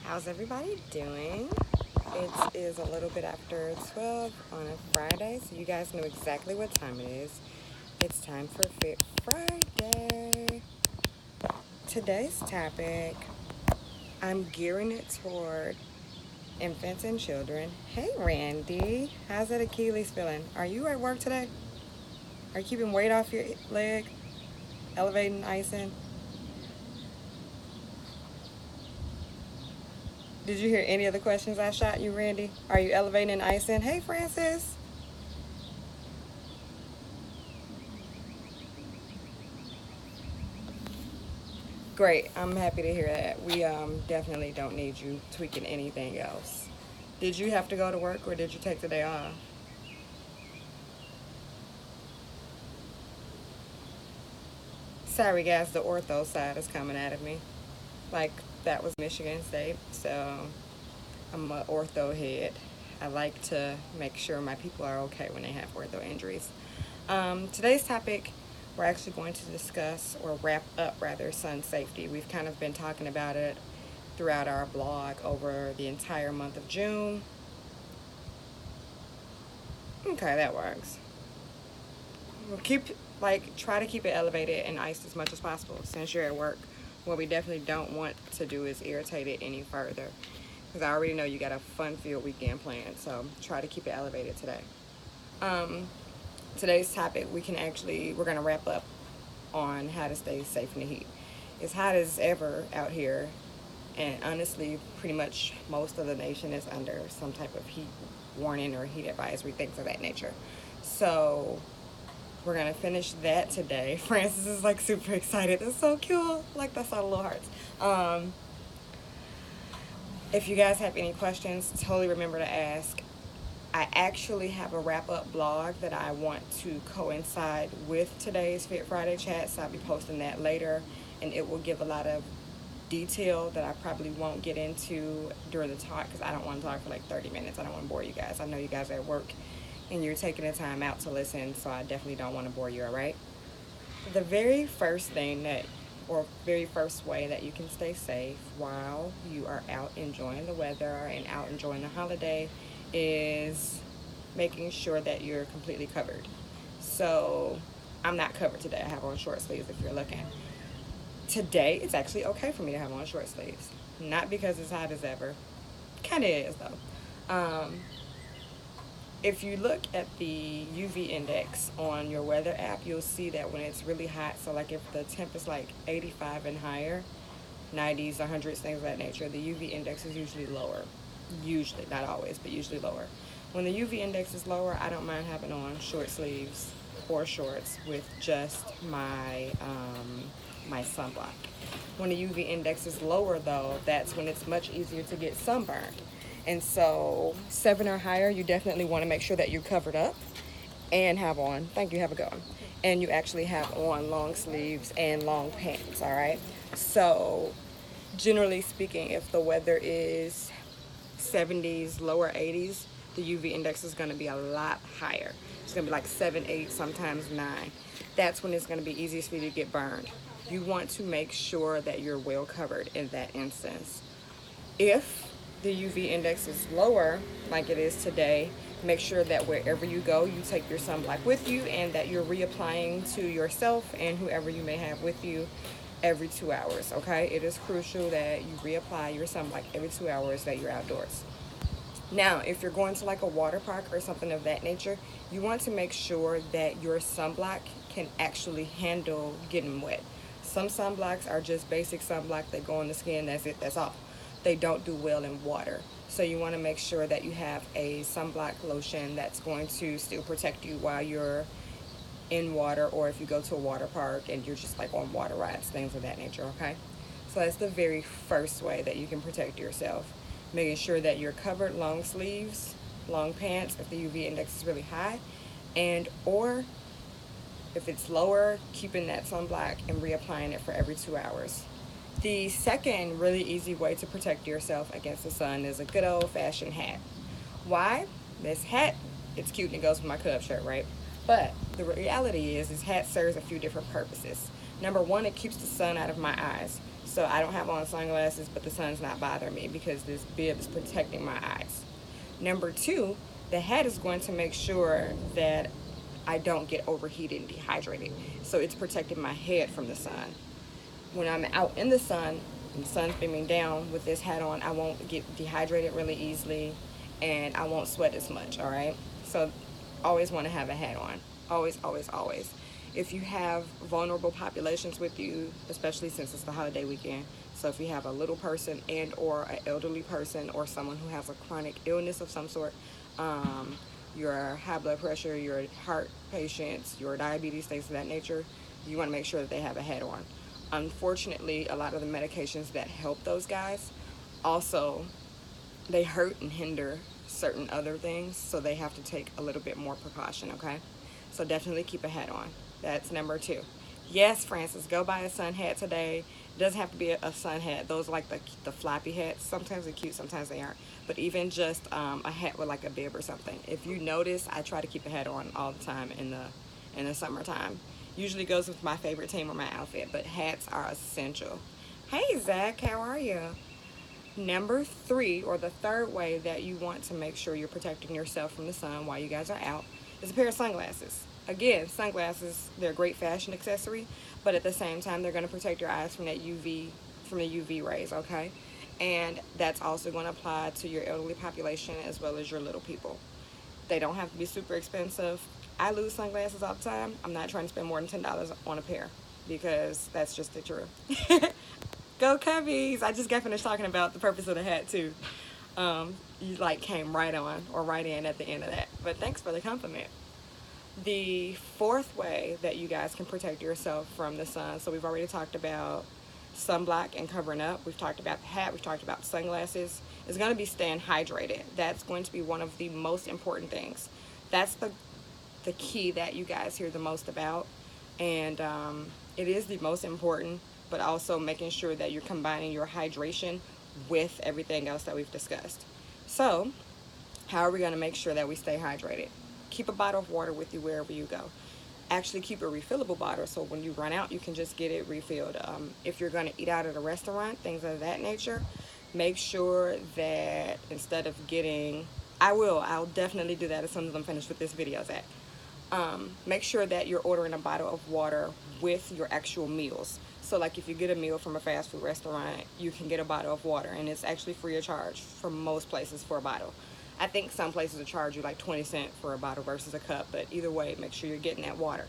How's everybody doing? It is a little bit after 12 on a Friday, so you guys know exactly what time it is. It's time for Fit Friday. Today's topic, I'm gearing it toward infants and children. Hey, Randy, how's that Achilles feeling? Are you at work today? Are you keeping weight off your leg? Elevating, icing? Did you hear any of the questions I shot you, Randy? Are you elevating and icing? Hey, Francis. Great. I'm happy to hear that. We definitely don't need you tweaking anything else. Did you have to go to work or did you take the day off? Sorry, guys, the ortho side is coming out of me. Like, that was Michigan State, so I'm an ortho head. I like to make sure my people are okay when they have ortho injuries. Today's topic, we're actually going to discuss, or wrap up rather, sun safety. We've kind of been talking about it throughout our blog over the entire month of June. Okay, that works. We'll try to keep it elevated and iced as much as possible since you're at work. What we definitely don't want to do is irritate it any further, because I already know you got a fun-filled weekend planned, so try to keep it elevated today. Today's topic, we're going to wrap up on how to stay safe in the heat. It's hot as ever out here, and honestly, pretty much most of the nation is under some type of heat warning or heat advisory, things of that nature. So we're going to finish that today. Francis is like super excited. That's so cute. Like, that's all the little hearts. If you guys have any questions, totally remember to ask. I actually have a wrap-up blog that I want to coincide with today's Fit Friday chat, so I'll be posting that later, and it will give a lot of detail that I probably won't get into during the talk, because I don't want to talk for like 30 minutes. I don't want to bore you guys. I know you guys are at work, and you're taking the time out to listen, so I definitely don't want to bore you, all right? The very first way that you can stay safe while you are out enjoying the weather and out enjoying the holiday is making sure that you're completely covered. So I'm not covered today. I have on short sleeves if you're looking. Today, it's actually okay for me to have on short sleeves. Not because it's hot as ever. Kind of is, though. If you look at the UV index on your weather app, you'll see that when it's really hot, so like if the temp is like 85 and higher, 90s, 100s, things of that nature, the UV index is usually lower. Usually, not always, but usually lower. When the UV index is lower, I don't mind having on short sleeves or shorts with just my my sunblock. When the UV index is lower, though, that's when it's much easier to get sunburned. And so 7 or higher, you definitely want to make sure that you're covered up and have on, thank you, have a good one, and you actually have on long sleeves and long pants, all right? So generally speaking, if the weather is 70s, lower 80s, the UV index is going to be a lot higher. It's going to be like 7, 8, sometimes 9. That's when it's going to be easiest for you to get burned. You want to make sure that you're well covered in that instance. If the UV index is lower, like it is today, make sure that wherever you go, you take your sunblock with you and that you're reapplying to yourself and whoever you may have with you every 2 hours, okay? It is crucial that you reapply your sunblock every 2 hours that you're outdoors. Now, if you're going to like a water park or something of that nature, you want to make sure that your sunblock can actually handle getting wet. Some sunblocks are just basic sunblock that go on the skin, that's it, that's all. They don't do well in water. So you want to make sure that you have a sunblock lotion that's going to still protect you while you're in water, or if you go to a water park and you're just like on water rides, things of that nature, okay? So that's the very first way that you can protect yourself. Making sure that you're covered, long sleeves, long pants if the UV index is really high, and or if it's lower, keeping that sunblock and reapplying it for every 2 hours. The second really easy way to protect yourself against the sun is a good old-fashioned hat. Why? This hat, it's cute and it goes with my Cub shirt, right? But the reality is this hat serves a few different purposes. Number one, it keeps the sun out of my eyes. So I don't have on sunglasses, but the sun's not bothering me because this bib is protecting my eyes. Number two, the hat is going to make sure that I don't get overheated and dehydrated. So it's protecting my head from the sun. When I'm out in the sun and the sun's beaming down with this hat on, I won't get dehydrated really easily and I won't sweat as much, all right? So always want to have a hat on. Always, always, always. If you have vulnerable populations with you, especially since it's the holiday weekend, so if you have a little person and or an elderly person or someone who has a chronic illness of some sort, your high blood pressure, your heart patients, your diabetes, things of that nature, you want to make sure that they have a hat on. Unfortunately, a lot of the medications that help those guys also, they hurt and hinder certain other things, so they have to take a little bit more precaution, okay? So definitely keep a hat on. That's number two. Yes, Francis, go buy a sun hat today. It doesn't have to be a sun hat. Those are like the floppy hats. Sometimes they're cute, sometimes they aren't. But even just a hat with like a bib or something. If you notice, I try to keep a hat on all the time in the summertime. Usually goes with my favorite team or my outfit, but hats are essential. Hey Zach, how are you? Number three, or the third way that you want to make sure you're protecting yourself from the sun while you guys are out, is a pair of sunglasses. Again, sunglasses, they're a great fashion accessory, but at the same time, they're going to protect your eyes from the UV rays, okay? And that's also going to apply to your elderly population as well as your little people. They don't have to be super expensive. I lose sunglasses all the time. I'm not trying to spend more than $10 on a pair because that's just the truth. Go Cubbies! I just got finished talking about the purpose of the hat too. You like came right on or right in at the end of that. But thanks for the compliment. The fourth way that you guys can protect yourself from the sun, so we've already talked about sunblock and covering up. We've talked about the hat. We've talked about sunglasses. Is going to be staying hydrated. That's going to be one of the most important things. That's the key that you guys hear the most about. And it is the most important, but also making sure that you're combining your hydration with everything else that we've discussed. So how are we going to make sure that we stay hydrated? Keep a bottle of water with you wherever you go. Actually keep a refillable bottle so when you run out you can just get it refilled. If you're going to eat out at a restaurant, things of that nature, make sure that instead of getting, I'll definitely do that as soon as I'm finished with this video, Zach. Make sure that you're ordering a bottle of water with your actual meals. So like if you get a meal from a fast food restaurant, you can get a bottle of water and it's actually free of charge for most places for a bottle. I think some places will charge you like 20 cents for a bottle versus a cup, but either way, make sure you're getting that water.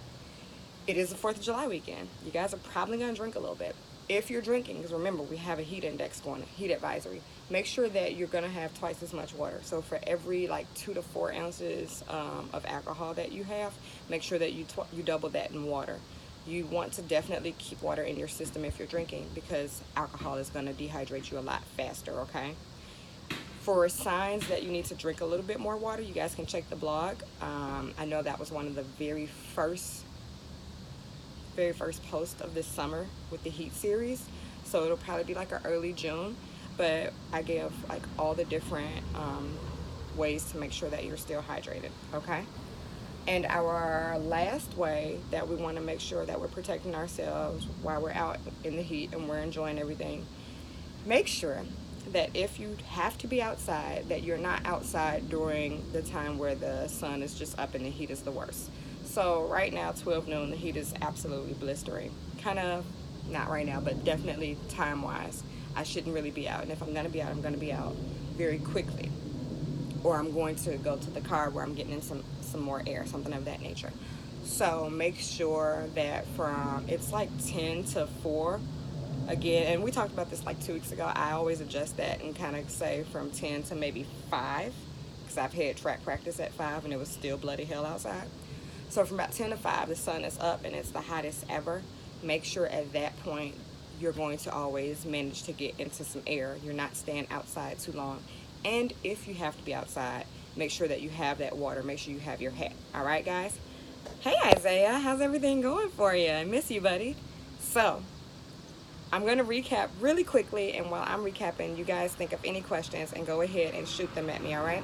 It is the 4th of July weekend. You guys are probably going to drink a little bit. If you're drinking, because remember, we have a heat index going, heat advisory, make sure that you're going to have twice as much water. So for every like 2 to 4 ounces of alcohol that you have, make sure that you double that in water. You want to definitely keep water in your system if you're drinking because alcohol is going to dehydrate you a lot faster, okay? For signs that you need to drink a little bit more water, you guys can check the blog. I know that was one of the very first post of this summer with the heat series, so it'll probably be like an early June, but I give like all the different ways to make sure that you're still hydrated, okay? And our last way that we want to make sure that we're protecting ourselves while we're out in the heat and we're enjoying everything, make sure that if you have to be outside, that you're not outside during the time where the sun is just up and the heat is the worst. So right now, 12 noon, the heat is absolutely blistering. Kind of, not right now, but definitely time-wise, I shouldn't really be out. And if I'm going to be out, I'm going to be out very quickly. Or I'm going to go to the car where I'm getting in some more air, something of that nature. So make sure that it's like 10 to 4, again, and we talked about this like 2 weeks ago. I always adjust that and kind of say from 10 to maybe 5, because I've had track practice at 5 and it was still bloody hell outside. So from about 10 to 5, the sun is up and it's the hottest ever. Make sure at that point you're going to always manage to get into some air. You're not staying outside too long. And if you have to be outside, make sure that you have that water. Make sure you have your hat. All right, guys? Hey, Isaiah. How's everything going for you? I miss you, buddy. So I'm going to recap really quickly, and while I'm recapping, you guys think of any questions and go ahead and shoot them at me, all right?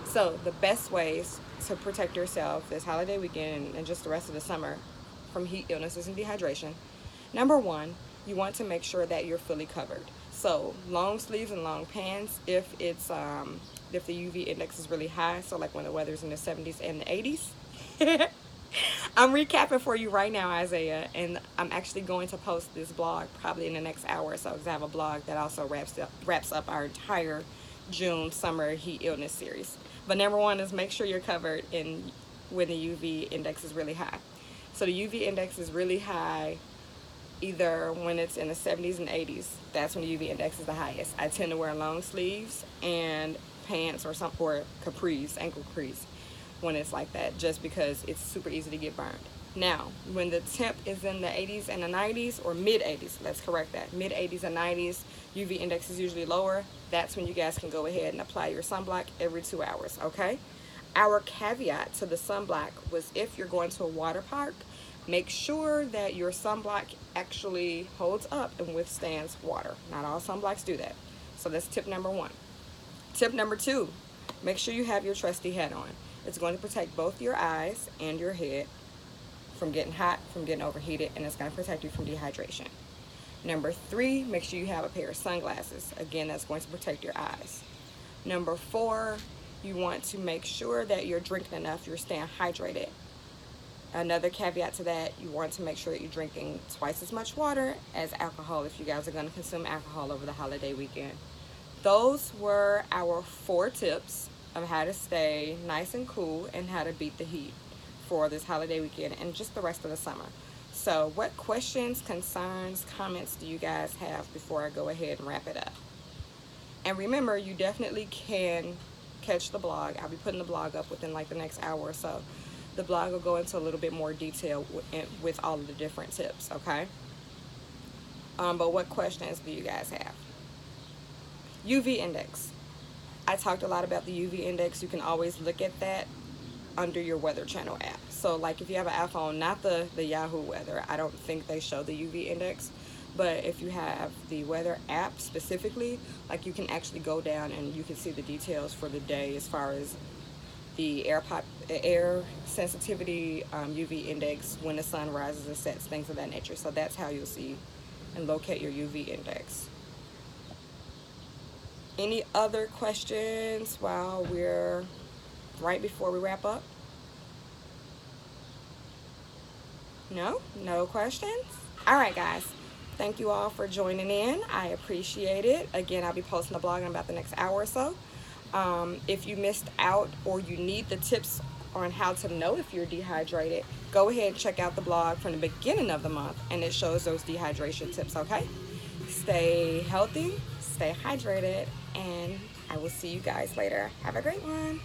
So the best ways to protect yourself this holiday weekend and just the rest of the summer from heat illnesses and dehydration. Number one, you want to make sure that you're fully covered. So long sleeves and long pants if it's if the UV index is really high, so like when the weather's in the 70s and the 80s. I'm recapping for you right now, Isaiah, and I'm actually going to post this blog probably in the next hour or so, because I have a blog that also wraps up our entire June summer heat illness series. But number one is make sure you're covered in when the UV index is really high. So the UV index is really high either when it's in the 70s and 80s. That's when the UV index is the highest. I tend to wear long sleeves and pants or capris, ankle capris, when it's like that, just because it's super easy to get burned. Now, when the temp is in the 80s and the 90s, or mid 80s, let's correct that, mid 80s and 90s, UV index is usually lower. That's when you guys can go ahead and apply your sunblock every 2 hours, okay? Our caveat to the sunblock was if you're going to a water park, make sure that your sunblock actually holds up and withstands water. Not all sunblocks do that. So that's tip number one. Tip number two, make sure you have your trusty hat on. It's going to protect both your eyes and your head from getting hot, from getting overheated, and it's going to protect you from dehydration. Number three, make sure you have a pair of sunglasses. Again, that's going to protect your eyes. Number four, you want to make sure that you're drinking enough, you're staying hydrated. Another caveat to that, you want to make sure that you're drinking twice as much water as alcohol if you guys are going to consume alcohol over the holiday weekend. Those were our 4 tips of how to stay nice and cool and how to beat the heat for this holiday weekend and just the rest of the summer. So what questions, concerns, comments do you guys have before I go ahead and wrap it up? And remember, you definitely can catch the blog. I'll be putting the blog up within like the next hour or so. The blog will go into a little bit more detail with all of the different tips, okay? But what questions do you guys have? UV index. I talked a lot about the UV index. You can always look at that under your Weather Channel app. So like if you have an iPhone, not the Yahoo weather, I don't think they show the UV index. But if you have the weather app specifically, like you can actually go down and you can see the details for the day as far as the air sensitivity, UV index, when the sun rises and sets, things of that nature. So that's how you'll see and locate your UV index. Any other questions while we're right before we wrap up? No questions? All right, guys. Thank you all for joining in. I appreciate it. Again, I'll be posting a blog in about the next hour or so. If you missed out or you need the tips on how to know if you're dehydrated, go ahead and check out the blog from the beginning of the month, and it shows those dehydration tips, okay? Stay healthy, stay hydrated, and I will see you guys later. Have a great one.